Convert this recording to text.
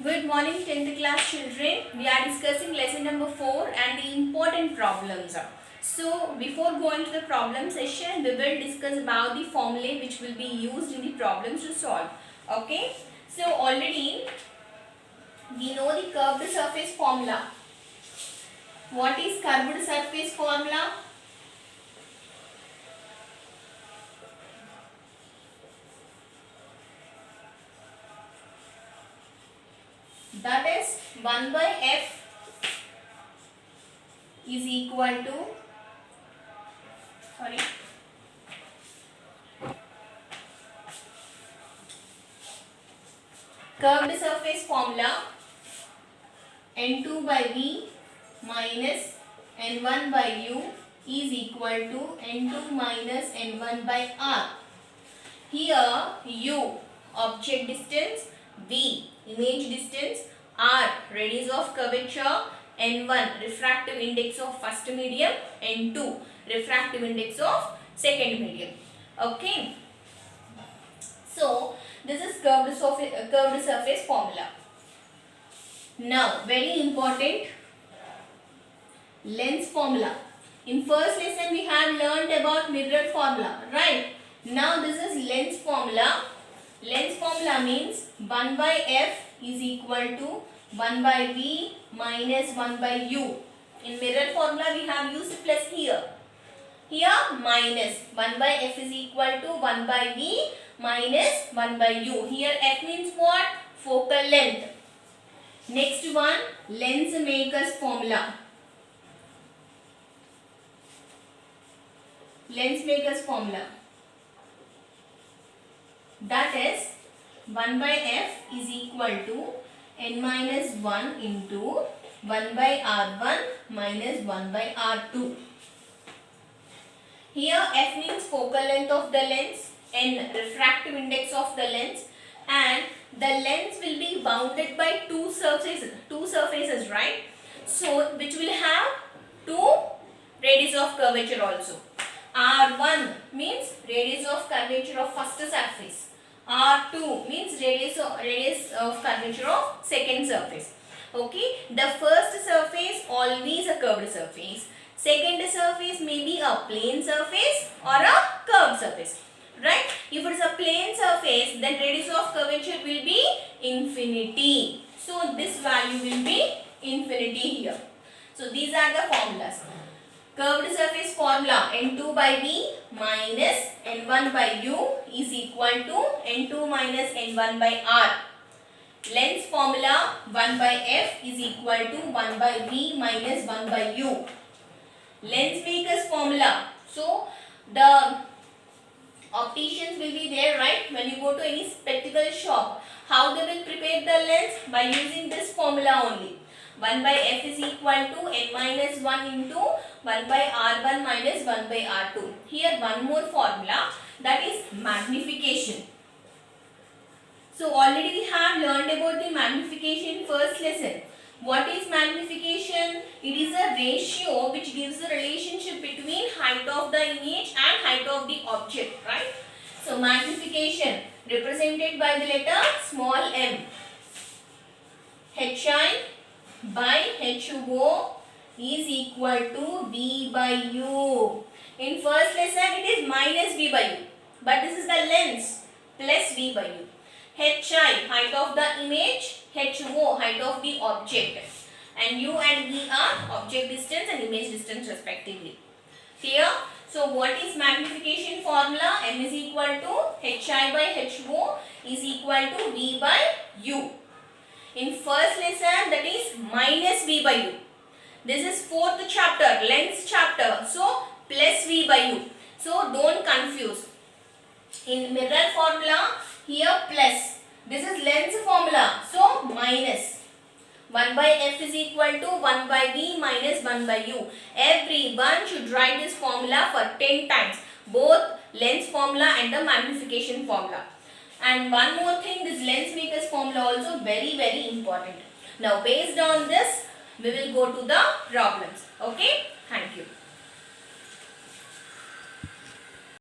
Good morning 10th class children. We are discussing lesson number 4 and the important problems. So before going to the problem session, we will discuss about the formulae which will be used in the problems to solve. Okay. So already we know the curved surface formula. What is curved surface formula? That is 1 by f is equal to curved surface formula n2 by v minus n1 by u is equal to n2 minus n1 by r. Here u object distance, v image distance, r radius of curvature, n1 refractive index of first medium, n2 refractive index of second medium. Okay. So this is curved surface formula. Now very important, lens formula. In first lesson we have learned about mirror formula, right? Now this is lens formula. Lens formula means 1 by f is equal to 1 by v minus 1 by u. In mirror formula we have used plus here. Here minus 1 by f is equal to 1 by v minus 1 by u. Here f means what? Focal length. Next one, lens makers formula. Lens makers formula. That is 1 by f is equal to n minus 1 into 1 by r1 minus 1 by r2. Here f means focal length of the lens, n refractive index of the lens, and the lens will be bounded by two surfaces, right? So which will have two radius of curvature also. R1 means radius of curvature of first surface. R2 means radius of curvature of second surface. Okay, the first surface always a curved surface. Second surface may be a plane surface or a curved surface. Right? If it is a plane surface, then radius of curvature will be infinity. So this value will be infinity here. So these are the formulas. Curved surface formula n2 by v minus n1 by u is equal to n2 minus n1 by r. Lens formula 1 by f is equal to 1 by v minus 1 by u. Lens makers formula. So the opticians will be there, right? When you go to any spectacle shop, how they will prepare the lens? By using this formula only. 1 by f is equal to n minus 1 into 1 by r1 minus 1 by r2. Here one more formula, that is magnification. So already we have learned about the magnification first lesson. What is magnification? It is a ratio which gives the relationship between height of the image and height of the object, right? So magnification represented by the letter small m. Hi by HO is equal to V by U. In first lesson it is minus V by U, but this is the lens, plus V by U. Hi height of the image, HO height of the object, and U and V are object distance and image distance respectively. Clear? So what is magnification formula? M is equal to Hi by HO is equal to V by U. In first lesson that is minus V by U. This is fourth chapter, lens chapter. So plus V by U. So don't confuse. In mirror formula here plus. This is lens formula. So minus. 1 by f is equal to 1 by v minus 1 by u. Everyone should write this formula for 10 times. Both lens formula and the magnification formula. And one more thing, this lens makers formula also very important. Now based on this, we will go to the problems. Okay? Thank you.